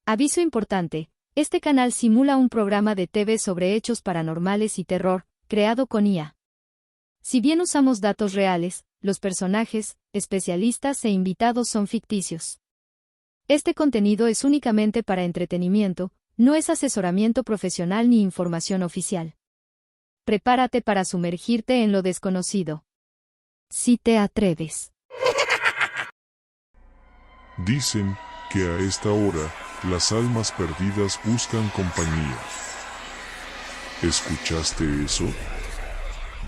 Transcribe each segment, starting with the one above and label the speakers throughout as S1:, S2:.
S1: Aviso importante, este canal simula un programa de TV sobre hechos paranormales y terror, creado con IA. Si bien usamos datos reales, los personajes, especialistas e invitados son ficticios. Este contenido es únicamente para entretenimiento, no es asesoramiento profesional ni información oficial. Prepárate para sumergirte en lo desconocido. Si te atreves.
S2: Dicen que a esta hora, las almas perdidas buscan compañía. ¿Escuchaste eso?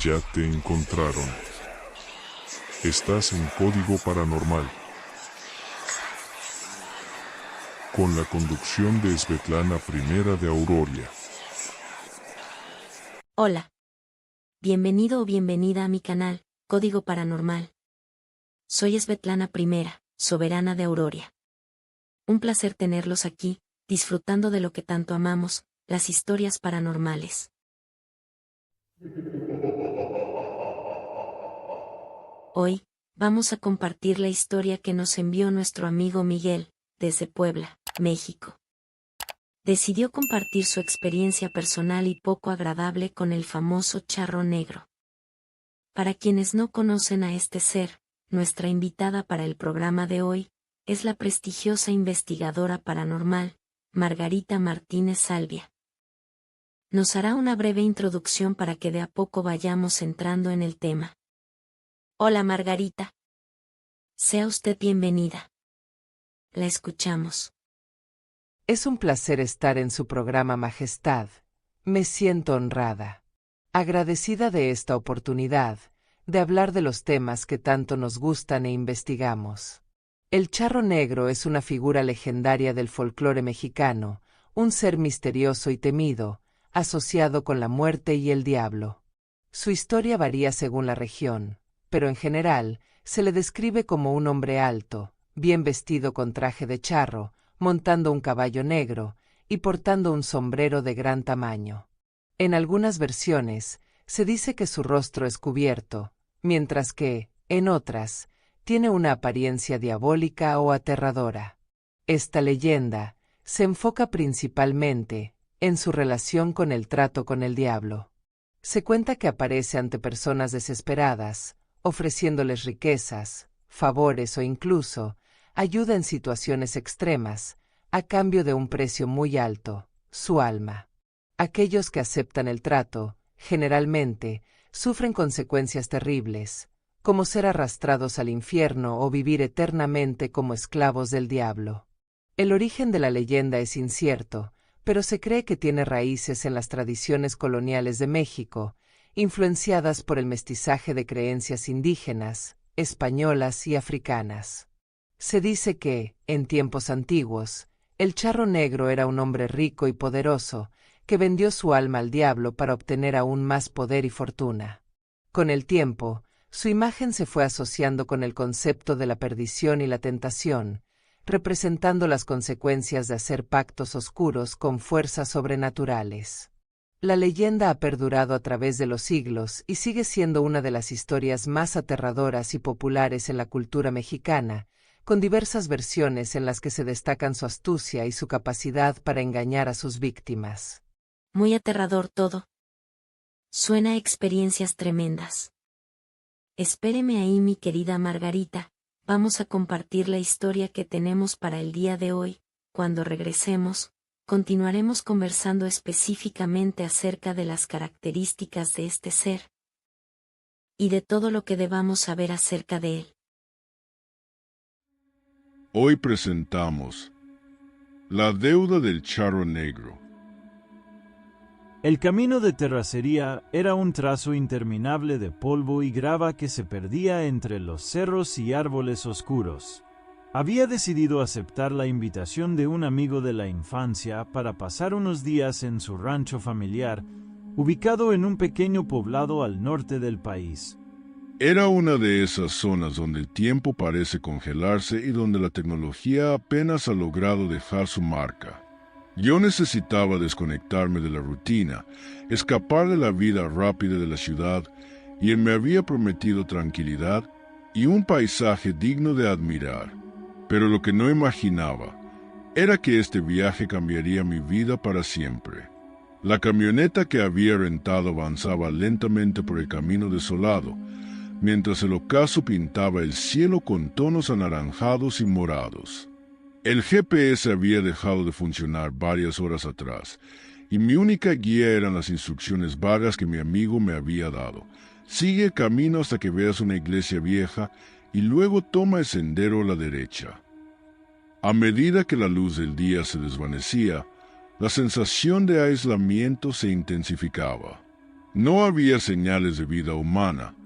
S2: Ya te encontraron. Estás en Código Paranormal. Con la conducción de Svetlana I de Auroria.
S3: Hola. Bienvenido o bienvenida a mi canal, Código Paranormal. Soy Svetlana I, soberana de Auroria. Un placer tenerlos aquí, disfrutando de lo que tanto amamos, las historias paranormales. Hoy, vamos a compartir la historia que nos envió nuestro amigo Miguel, desde Puebla, México. Decidió compartir su experiencia personal y poco agradable con el famoso charro negro. Para quienes no conocen a este ser, nuestra invitada para el programa de hoy, es la prestigiosa investigadora paranormal, Margarita Martínez Salvia. Nos hará una breve introducción para que de a poco vayamos entrando en el tema. Hola Margarita. Sea usted bienvenida. La escuchamos.
S4: Es un placer estar en su programa Majestad. Me siento honrada, agradecida de esta oportunidad, de hablar de los temas que tanto nos gustan e investigamos. El charro negro es una figura legendaria del folclore mexicano, un ser misterioso y temido, asociado con la muerte y el diablo. Su historia varía según la región, pero en general se le describe como un hombre alto, bien vestido con traje de charro, montando un caballo negro y portando un sombrero de gran tamaño. En algunas versiones se dice que su rostro es cubierto, mientras que, en otras, tiene una apariencia diabólica o aterradora. Esta leyenda se enfoca principalmente en su relación con el trato con el diablo. Se cuenta que aparece ante personas desesperadas, ofreciéndoles riquezas, favores o incluso ayuda en situaciones extremas, a cambio de un precio muy alto, su alma. Aquellos que aceptan el trato, generalmente, sufren consecuencias terribles, como ser arrastrados al infierno o vivir eternamente como esclavos del diablo. El origen de la leyenda es incierto, pero se cree que tiene raíces en las tradiciones coloniales de México, influenciadas por el mestizaje de creencias indígenas, españolas y africanas. Se dice que, en tiempos antiguos, el charro negro era un hombre rico y poderoso, que vendió su alma al diablo para obtener aún más poder y fortuna. Con el tiempo, su imagen se fue asociando con el concepto de la perdición y la tentación, representando las consecuencias de hacer pactos oscuros con fuerzas sobrenaturales. La leyenda ha perdurado a través de los siglos y sigue siendo una de las historias más aterradoras y populares en la cultura mexicana, con diversas versiones en las que se destacan su astucia y su capacidad para engañar a sus víctimas.
S3: Muy aterrador todo. Suena a experiencias tremendas. Espéreme ahí, mi querida Margarita, vamos a compartir la historia que tenemos para el día de hoy. Cuando regresemos, continuaremos conversando específicamente acerca de las características de este ser y de todo lo que debamos saber acerca de él.
S2: Hoy presentamos La deuda del charro negro.
S5: El camino de terracería era un trazo interminable de polvo y grava que se perdía entre los cerros y árboles oscuros. Había decidido aceptar la invitación de un amigo de la infancia para pasar unos días en su rancho familiar, ubicado en un pequeño poblado al norte del país.
S2: Era una de esas zonas donde el tiempo parece congelarse y donde la tecnología apenas ha logrado dejar su marca. Yo necesitaba desconectarme de la rutina, escapar de la vida rápida de la ciudad, y él me había prometido tranquilidad y un paisaje digno de admirar. Pero lo que no imaginaba era que este viaje cambiaría mi vida para siempre. La camioneta que había rentado avanzaba lentamente por el camino desolado, mientras el ocaso pintaba el cielo con tonos anaranjados y morados. El GPS había dejado de funcionar varias horas atrás, y mi única guía eran las instrucciones vagas que mi amigo me había dado. Sigue el camino hasta que veas una iglesia vieja y luego toma el sendero a la derecha. A medida que la luz del día se desvanecía, la sensación de aislamiento se intensificaba. No había señales de vida humana,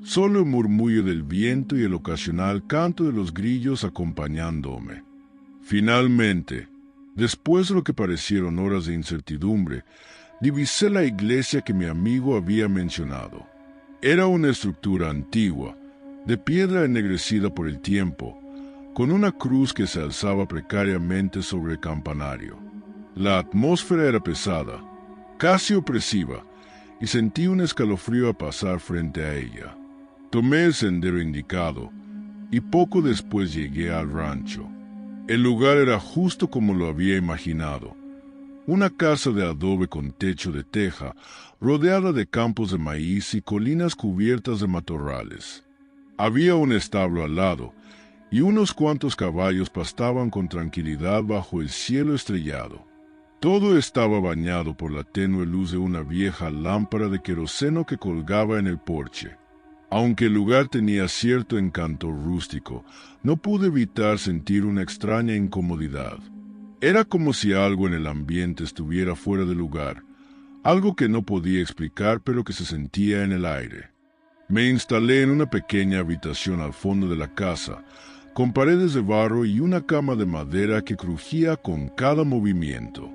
S2: solo el murmullo del viento y el ocasional canto de los grillos acompañándome. Finalmente, después de lo que parecieron horas de incertidumbre, divisé la iglesia que mi amigo había mencionado. Era una estructura antigua, de piedra ennegrecida por el tiempo, con una cruz que se alzaba precariamente sobre el campanario. La atmósfera era pesada, casi opresiva, y sentí un escalofrío a pasar frente a ella. Tomé el sendero indicado, y poco después llegué al rancho. El lugar era justo como lo había imaginado. Una casa de adobe con techo de teja, rodeada de campos de maíz y colinas cubiertas de matorrales. Había un establo al lado, y unos cuantos caballos pastaban con tranquilidad bajo el cielo estrellado. Todo estaba bañado por la tenue luz de una vieja lámpara de queroseno que colgaba en el porche. Aunque el lugar tenía cierto encanto rústico, no pude evitar sentir una extraña incomodidad. Era como si algo en el ambiente estuviera fuera de lugar, algo que no podía explicar pero que se sentía en el aire. Me instalé en una pequeña habitación al fondo de la casa, con paredes de barro y una cama de madera que crujía con cada movimiento.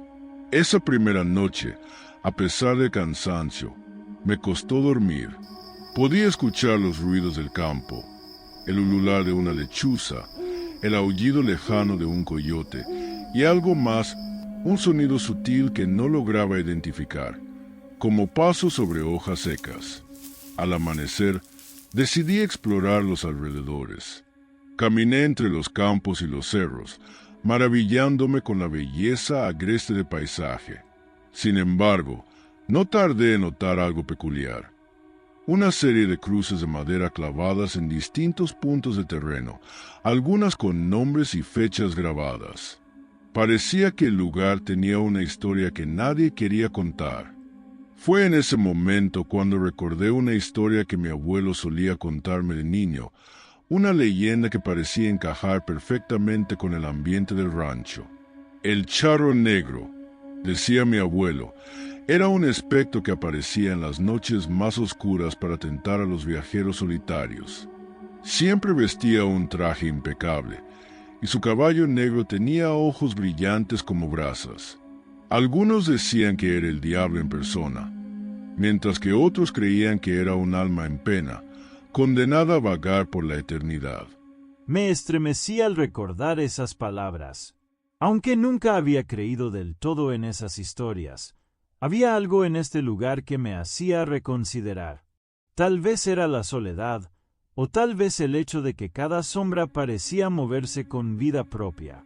S2: Esa primera noche, a pesar del cansancio, me costó dormir. Podía escuchar los ruidos del campo, el ulular de una lechuza, el aullido lejano de un coyote y algo más, un sonido sutil que no lograba identificar, como pasos sobre hojas secas. Al amanecer, decidí explorar los alrededores. Caminé entre los campos y los cerros, maravillándome con la belleza agreste del paisaje. Sin embargo, no tardé en notar algo peculiar. Una serie de cruces de madera clavadas en distintos puntos de terreno, algunas con nombres y fechas grabadas. Parecía que el lugar tenía una historia que nadie quería contar. Fue en ese momento cuando recordé una historia que mi abuelo solía contarme de niño, una leyenda que parecía encajar perfectamente con el ambiente del rancho. El charro negro, decía mi abuelo, era un espectro que aparecía en las noches más oscuras para tentar a los viajeros solitarios. Siempre vestía un traje impecable, y su caballo negro tenía ojos brillantes como brasas. Algunos decían que era el diablo en persona, mientras que otros creían que era un alma en pena, condenada a vagar por la eternidad.
S5: Me estremecí al recordar esas palabras. Aunque nunca había creído del todo en esas historias, había algo en este lugar que me hacía reconsiderar. Tal vez era la soledad, o tal vez el hecho de que cada sombra parecía moverse con vida propia.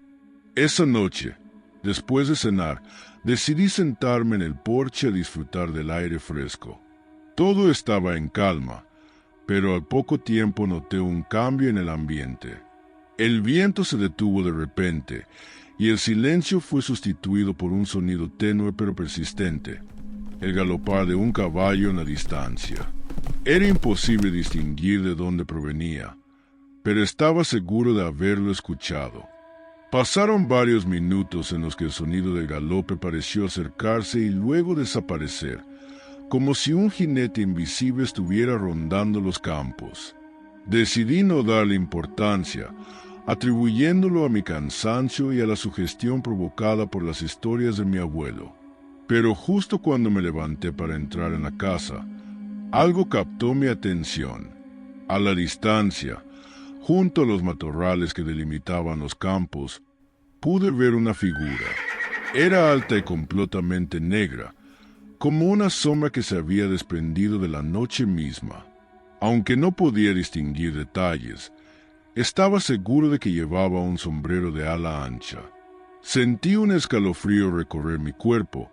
S2: Esa noche, después de cenar, decidí sentarme en el porche a disfrutar del aire fresco. Todo estaba en calma, pero al poco tiempo noté un cambio en el ambiente. El viento se detuvo de repente, y el silencio fue sustituido por un sonido tenue pero persistente, el galopar de un caballo en la distancia. Era imposible distinguir de dónde provenía, pero estaba seguro de haberlo escuchado. Pasaron varios minutos en los que el sonido del galope pareció acercarse y luego desaparecer, como si un jinete invisible estuviera rondando los campos. Decidí no darle importancia, atribuyéndolo a mi cansancio y a la sugestión provocada por las historias de mi abuelo. Pero justo cuando me levanté para entrar en la casa, algo captó mi atención. A la distancia, junto a los matorrales que delimitaban los campos, pude ver una figura. Era alta y completamente negra, como una sombra que se había desprendido de la noche misma. Aunque no podía distinguir detalles, estaba seguro de que llevaba un sombrero de ala ancha. Sentí un escalofrío recorrer mi cuerpo,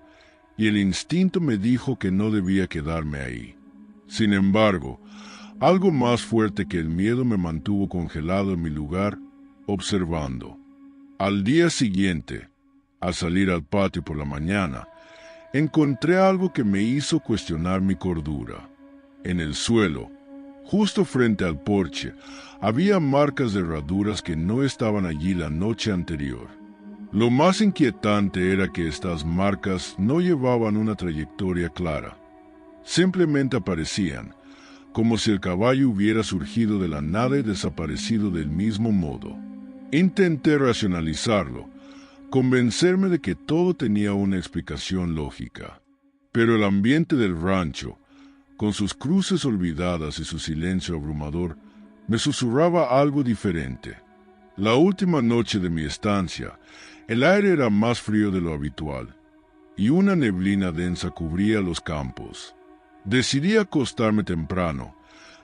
S2: y el instinto me dijo que no debía quedarme ahí. Sin embargo, algo más fuerte que el miedo me mantuvo congelado en mi lugar, observando. Al día siguiente, al salir al patio por la mañana, encontré algo que me hizo cuestionar mi cordura. En el suelo, justo frente al porche, había marcas de herraduras que no estaban allí la noche anterior. Lo más inquietante era que estas marcas no llevaban una trayectoria clara. Simplemente aparecían, como si el caballo hubiera surgido de la nada y desaparecido del mismo modo. Intenté racionalizarlo, convencerme de que todo tenía una explicación lógica. Pero el ambiente del rancho, con sus cruces olvidadas y su silencio abrumador, me susurraba algo diferente. La última noche de mi estancia, el aire era más frío de lo habitual, y una neblina densa cubría los campos. Decidí acostarme temprano,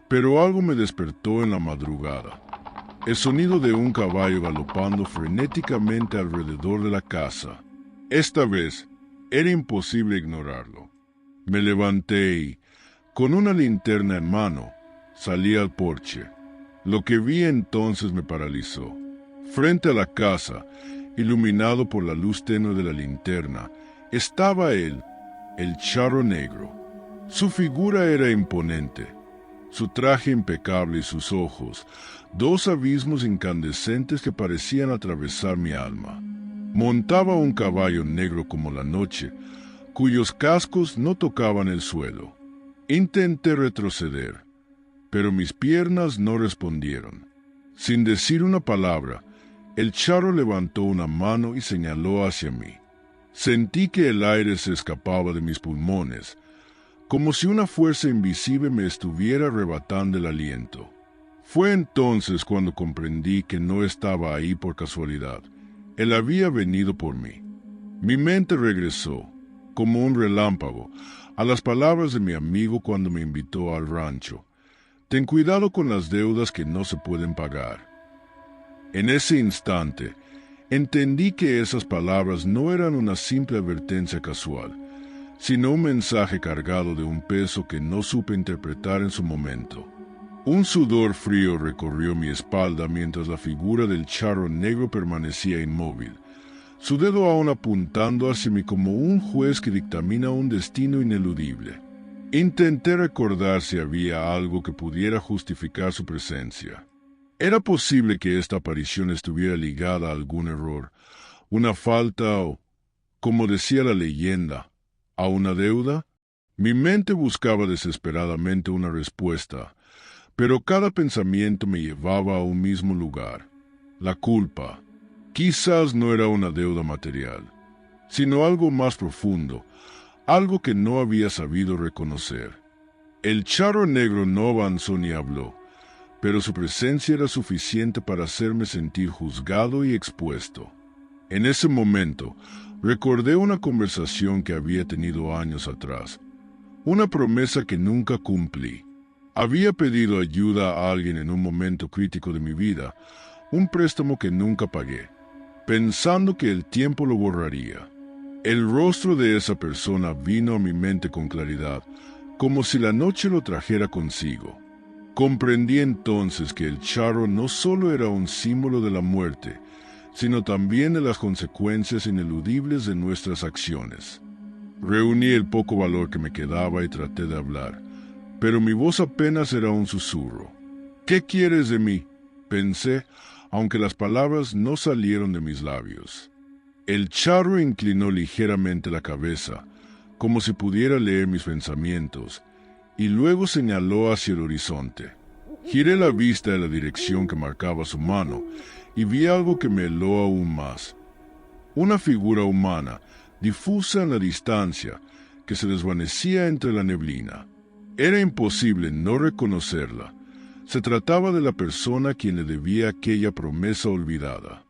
S2: pero algo me despertó en la madrugada. El sonido de un caballo galopando frenéticamente alrededor de la casa. Esta vez, era imposible ignorarlo. Me levanté y, con una linterna en mano, salí al porche. Lo que vi entonces me paralizó. Frente a la casa, iluminado por la luz tenue de la linterna, estaba él, el charro negro. Su figura era imponente, su traje impecable y sus ojos, dos abismos incandescentes que parecían atravesar mi alma. Montaba un caballo negro como la noche, cuyos cascos no tocaban el suelo. Intenté retroceder, pero mis piernas no respondieron. Sin decir una palabra, el charro levantó una mano y señaló hacia mí. Sentí que el aire se escapaba de mis pulmones, como si una fuerza invisible me estuviera arrebatando el aliento. Fue entonces cuando comprendí que no estaba ahí por casualidad. Él había venido por mí. Mi mente regresó, como un relámpago, a las palabras de mi amigo cuando me invitó al rancho. Ten cuidado con las deudas que no se pueden pagar. En ese instante, entendí que esas palabras no eran una simple advertencia casual, sino un mensaje cargado de un peso que no supe interpretar en su momento. Un sudor frío recorrió mi espalda mientras la figura del charro negro permanecía inmóvil, su dedo aún apuntando hacia mí como un juez que dictamina un destino ineludible. Intenté recordar si había algo que pudiera justificar su presencia. ¿Era posible que esta aparición estuviera ligada a algún error, una falta o, como decía la leyenda, a una deuda? Mi mente buscaba desesperadamente una respuesta, pero cada pensamiento me llevaba a un mismo lugar. La culpa. Quizás no era una deuda material, sino algo más profundo, algo que no había sabido reconocer. El charro negro no avanzó ni habló, pero su presencia era suficiente para hacerme sentir juzgado y expuesto. En ese momento, recordé una conversación que había tenido años atrás, una promesa que nunca cumplí. Había pedido ayuda a alguien en un momento crítico de mi vida, un préstamo que nunca pagué, pensando que el tiempo lo borraría. El rostro de esa persona vino a mi mente con claridad, como si la noche lo trajera consigo. Comprendí entonces que el charro no solo era un símbolo de la muerte, sino también de las consecuencias ineludibles de nuestras acciones. Reuní el poco valor que me quedaba y traté de hablar, pero mi voz apenas era un susurro. ¿Qué quieres de mí?, pensé, aunque las palabras no salieron de mis labios. El charro inclinó ligeramente la cabeza, como si pudiera leer mis pensamientos, y luego señaló hacia el horizonte. Giré la vista en la dirección que marcaba su mano, y vi algo que me heló aún más. Una figura humana, difusa en la distancia, que se desvanecía entre la neblina. Era imposible no reconocerla. Se trataba de la persona a quien le debía aquella promesa olvidada.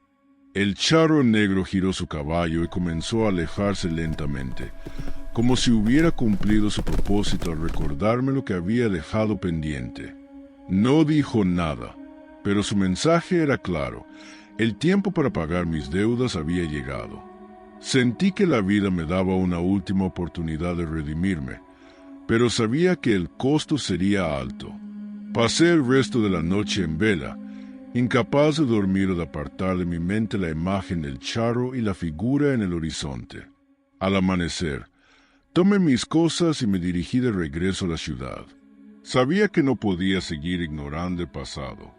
S2: El charro negro giró su caballo y comenzó a alejarse lentamente, como si hubiera cumplido su propósito al recordarme lo que había dejado pendiente. No dijo nada, pero su mensaje era claro. El tiempo para pagar mis deudas había llegado. Sentí que la vida me daba una última oportunidad de redimirme, pero sabía que el costo sería alto. Pasé el resto de la noche en vela, incapaz de dormir o de apartar de mi mente la imagen del charro y la figura en el horizonte. Al amanecer, tomé mis cosas y me dirigí de regreso a la ciudad. Sabía que no podía seguir ignorando el pasado.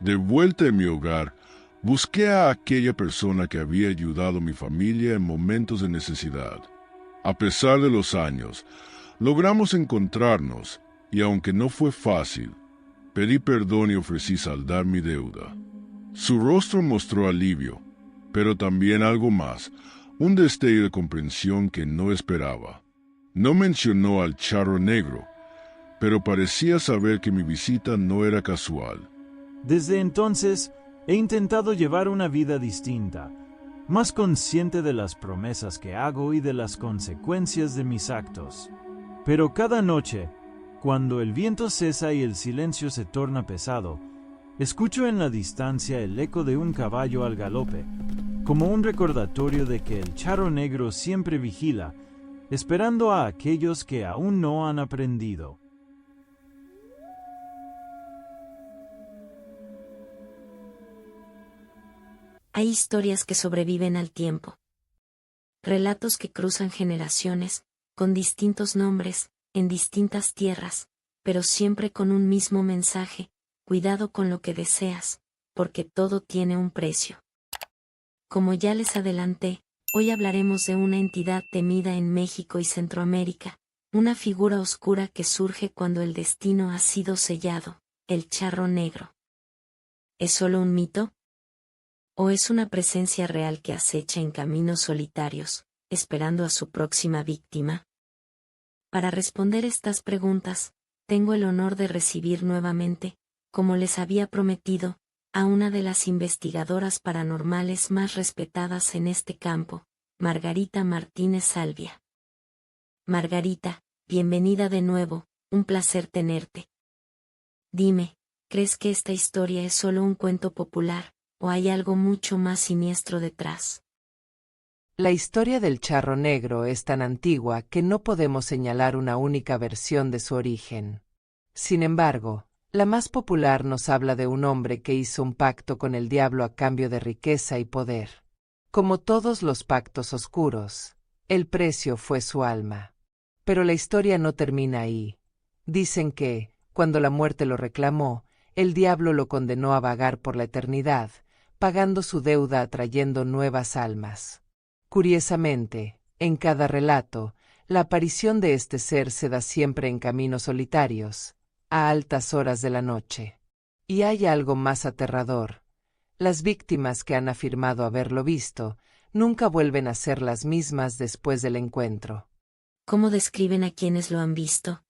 S2: De vuelta en mi hogar, busqué a aquella persona que había ayudado a mi familia en momentos de necesidad. A pesar de los años, logramos encontrarnos y aunque no fue fácil, pedí perdón y ofrecí saldar mi deuda. Su rostro mostró alivio, pero también algo más, un destello de comprensión que no esperaba. No mencionó al charro negro, pero parecía saber que mi visita no era casual.
S5: Desde entonces, he intentado llevar una vida distinta, más consciente de las promesas que hago y de las consecuencias de mis actos. Pero cada noche, cuando el viento cesa y el silencio se torna pesado, escucho en la distancia el eco de un caballo al galope, como un recordatorio de que el charro negro siempre vigila, esperando a aquellos que aún no han aprendido.
S3: Hay historias que sobreviven al tiempo. Relatos que cruzan generaciones, con distintos nombres, en distintas tierras, pero siempre con un mismo mensaje: cuidado con lo que deseas, porque todo tiene un precio. Como ya les adelanté, hoy hablaremos de una entidad temida en México y Centroamérica, una figura oscura que surge cuando el destino ha sido sellado, el charro negro. ¿Es solo un mito? ¿O es una presencia real que acecha en caminos solitarios, esperando a su próxima víctima? Para responder estas preguntas, tengo el honor de recibir nuevamente, como les había prometido, a una de las investigadoras paranormales más respetadas en este campo, Margarita Martínez Salvia. Margarita, bienvenida de nuevo, un placer tenerte. Dime, ¿crees que esta historia es solo un cuento popular, o hay algo mucho más siniestro detrás?
S4: La historia del charro negro es tan antigua que no podemos señalar una única versión de su origen. Sin embargo, la más popular nos habla de un hombre que hizo un pacto con el diablo a cambio de riqueza y poder. Como todos los pactos oscuros, el precio fue su alma. Pero la historia no termina ahí. Dicen que, cuando la muerte lo reclamó, el diablo lo condenó a vagar por la eternidad, pagando su deuda atrayendo nuevas almas. Curiosamente, en cada relato, la aparición de este ser se da siempre en caminos solitarios, a altas horas de la noche. Y hay algo más aterrador. Las víctimas que han afirmado haberlo visto nunca vuelven a ser las mismas después del encuentro.
S3: ¿Cómo describen a quienes lo han visto?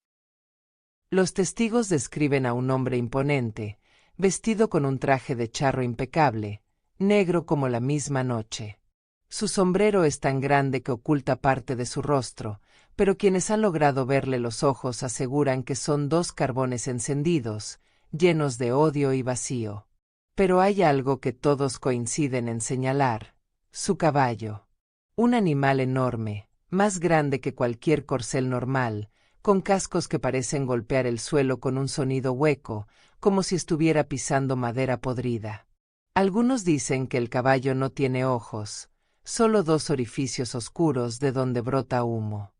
S4: Los testigos describen a un hombre imponente, vestido con un traje de charro impecable, negro como la misma noche. Su sombrero es tan grande que oculta parte de su rostro, pero quienes han logrado verle los ojos aseguran que son dos carbones encendidos, llenos de odio y vacío. Pero hay algo que todos coinciden en señalar: su caballo. Un animal enorme, más grande que cualquier corcel normal, con cascos que parecen golpear el suelo con un sonido hueco, como si estuviera pisando madera podrida. Algunos dicen que el caballo no tiene ojos, solo dos orificios oscuros de donde brota humo.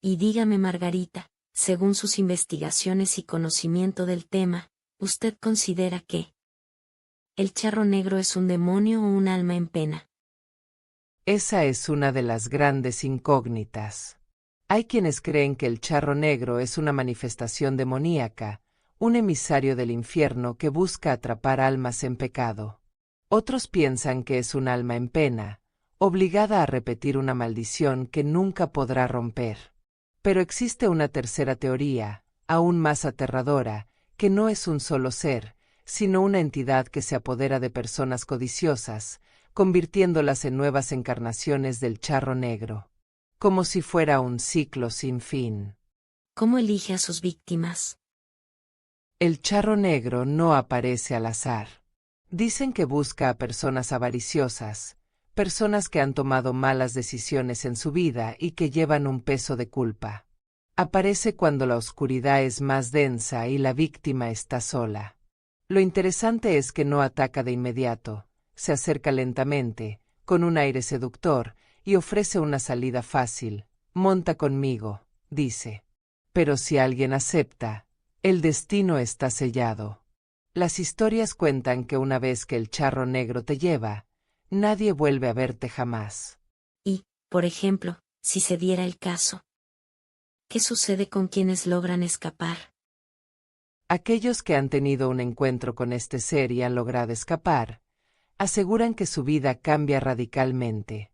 S3: Y dígame, Margarita, según sus investigaciones y conocimiento del tema, ¿usted considera que el charro negro es un demonio o un alma en pena?
S4: Esa es una de las grandes incógnitas. Hay quienes creen que el charro negro es una manifestación demoníaca, un emisario del infierno que busca atrapar almas en pecado. Otros piensan que es un alma en pena, obligada a repetir una maldición que nunca podrá romper. Pero existe una tercera teoría, aún más aterradora, que no es un solo ser, sino una entidad que se apodera de personas codiciosas, convirtiéndolas en nuevas encarnaciones del charro negro, como si fuera un ciclo sin fin.
S3: ¿Cómo elige a sus víctimas?
S4: El charro negro no aparece al azar. Dicen que busca a personas avariciosas, personas que han tomado malas decisiones en su vida y que llevan un peso de culpa. Aparece cuando la oscuridad es más densa y la víctima está sola. Lo interesante es que no ataca de inmediato, se acerca lentamente, con un aire seductor, y ofrece una salida fácil. Monta conmigo, dice. Pero si alguien acepta, el destino está sellado. Las historias cuentan que una vez que el charro negro te lleva, nadie vuelve a verte jamás.
S3: Y, por ejemplo, si se diera el caso, ¿qué sucede con quienes logran escapar?
S4: Aquellos que han tenido un encuentro con este ser y han logrado escapar, aseguran que su vida cambia radicalmente.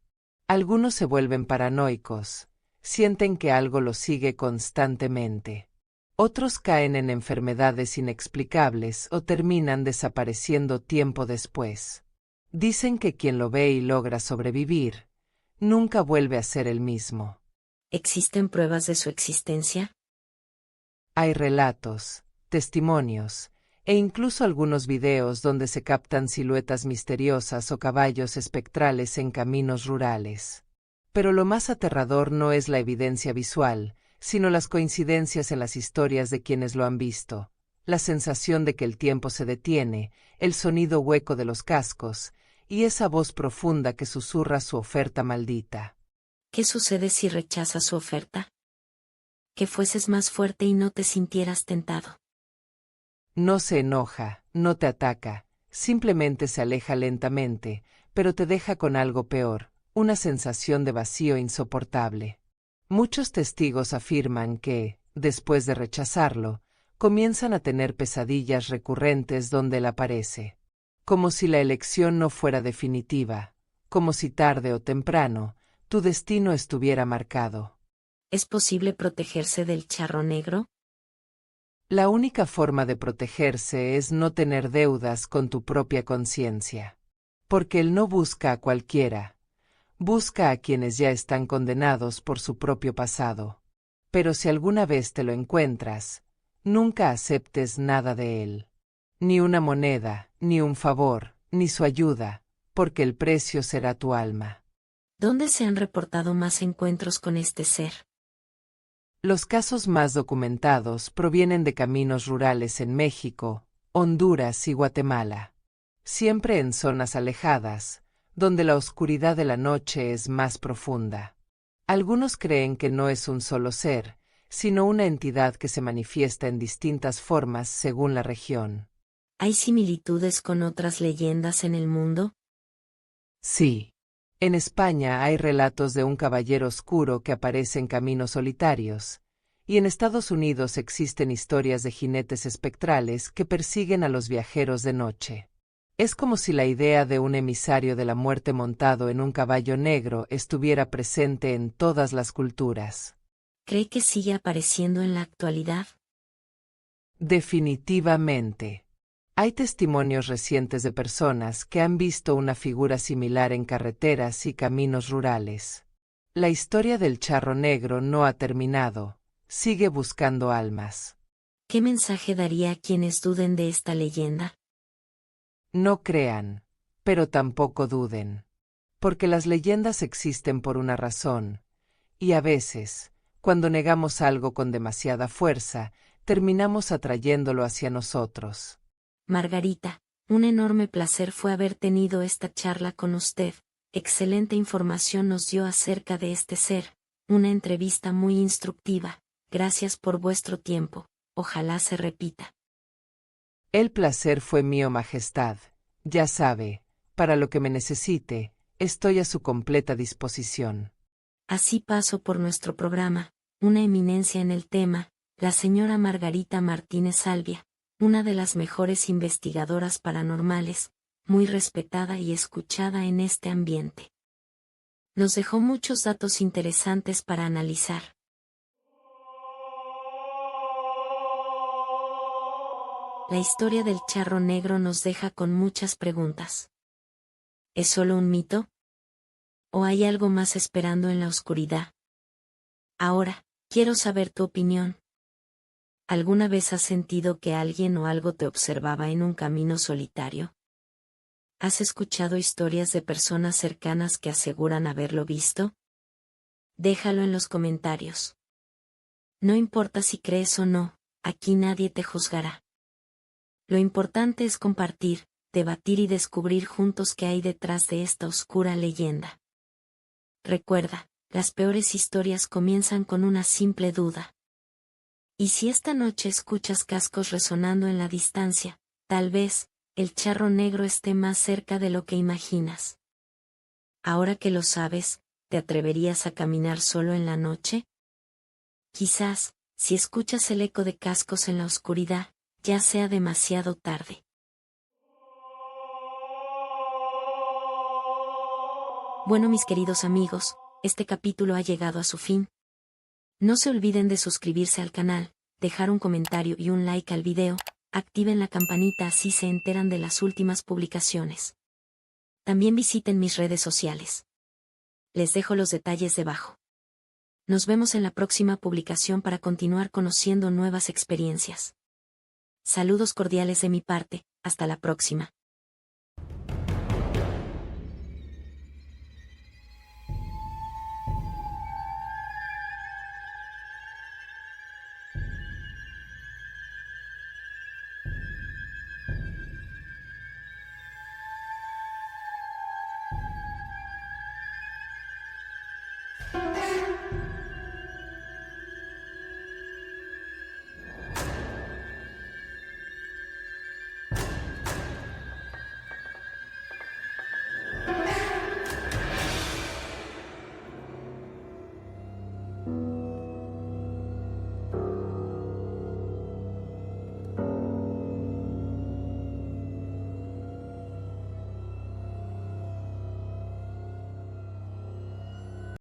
S4: Algunos se vuelven paranoicos, sienten que algo los sigue constantemente. Otros caen en enfermedades inexplicables o terminan desapareciendo tiempo después. Dicen que quien lo ve y logra sobrevivir, nunca vuelve a ser el mismo.
S3: ¿Existen pruebas de su existencia?
S4: Hay relatos, testimonios, e incluso algunos videos donde se captan siluetas misteriosas o caballos espectrales en caminos rurales. Pero lo más aterrador no es la evidencia visual, sino las coincidencias en las historias de quienes lo han visto, la sensación de que el tiempo se detiene, el sonido hueco de los cascos, y esa voz profunda que susurra su oferta maldita.
S3: ¿Qué sucede si rechazas su oferta? Que fueses más fuerte y no te sintieras tentado.
S4: No se enoja, no te ataca, simplemente se aleja lentamente, pero te deja con algo peor, una sensación de vacío insoportable. Muchos testigos afirman que, después de rechazarlo, comienzan a tener pesadillas recurrentes donde él aparece. Como si la elección no fuera definitiva, como si tarde o temprano, tu destino estuviera marcado.
S3: ¿Es posible protegerse del charro negro?
S4: La única forma de protegerse es no tener deudas con tu propia conciencia. Porque él no busca a cualquiera, busca a quienes ya están condenados por su propio pasado. Pero si alguna vez te lo encuentras, nunca aceptes nada de él. Ni una moneda, ni un favor, ni su ayuda, porque el precio será tu alma.
S3: ¿Dónde se han reportado más encuentros con este ser?
S4: Los casos más documentados provienen de caminos rurales en México, Honduras y Guatemala. Siempre en zonas alejadas, donde la oscuridad de la noche es más profunda. Algunos creen que no es un solo ser, sino una entidad que se manifiesta en distintas formas según la región.
S3: ¿Hay similitudes con otras leyendas en el mundo?
S4: Sí. En España hay relatos de un caballero oscuro que aparece en caminos solitarios, y en Estados Unidos existen historias de jinetes espectrales que persiguen a los viajeros de noche. Es como si la idea de un emisario de la muerte montado en un caballo negro estuviera presente en todas las culturas.
S3: ¿Cree que sigue apareciendo en la actualidad?
S4: Definitivamente. Hay testimonios recientes de personas que han visto una figura similar en carreteras y caminos rurales. La historia del charro negro no ha terminado, sigue buscando almas.
S3: ¿Qué mensaje daría a quienes duden de esta leyenda?
S4: No crean, pero tampoco duden. Porque las leyendas existen por una razón, y a veces, cuando negamos algo con demasiada fuerza, terminamos atrayéndolo hacia nosotros.
S3: Margarita, un enorme placer fue haber tenido esta charla con usted. Excelente información nos dio acerca de este ser, una entrevista muy instructiva. Gracias por vuestro tiempo, ojalá se repita.
S4: El placer fue mío, Majestad. Ya sabe, para lo que me necesite, estoy a su completa disposición.
S3: Así paso por nuestro programa, una eminencia en el tema, la señora Margarita Martínez Salvia, una de las mejores investigadoras paranormales, muy respetada y escuchada en este ambiente. Nos dejó muchos datos interesantes para analizar. La historia del charro negro nos deja con muchas preguntas. ¿Es solo un mito? ¿O hay algo más esperando en la oscuridad? Ahora, quiero saber tu opinión. ¿Alguna vez has sentido que alguien o algo te observaba en un camino solitario? ¿Has escuchado historias de personas cercanas que aseguran haberlo visto? Déjalo en los comentarios. No importa si crees o no, aquí nadie te juzgará. Lo importante es compartir, debatir y descubrir juntos qué hay detrás de esta oscura leyenda. Recuerda, las peores historias comienzan con una simple duda. Y si esta noche escuchas cascos resonando en la distancia, tal vez, el charro negro esté más cerca de lo que imaginas. Ahora que lo sabes, ¿te atreverías a caminar solo en la noche? Quizás, si escuchas el eco de cascos en la oscuridad, ya sea demasiado tarde. Bueno, mis queridos amigos, este capítulo ha llegado a su fin. No se olviden de suscribirse al canal, dejar un comentario y un like al video, activen la campanita así se enteran de las últimas publicaciones. También visiten mis redes sociales. Les dejo los detalles debajo. Nos vemos en la próxima publicación para continuar conociendo nuevas experiencias. Saludos cordiales de mi parte, hasta la próxima.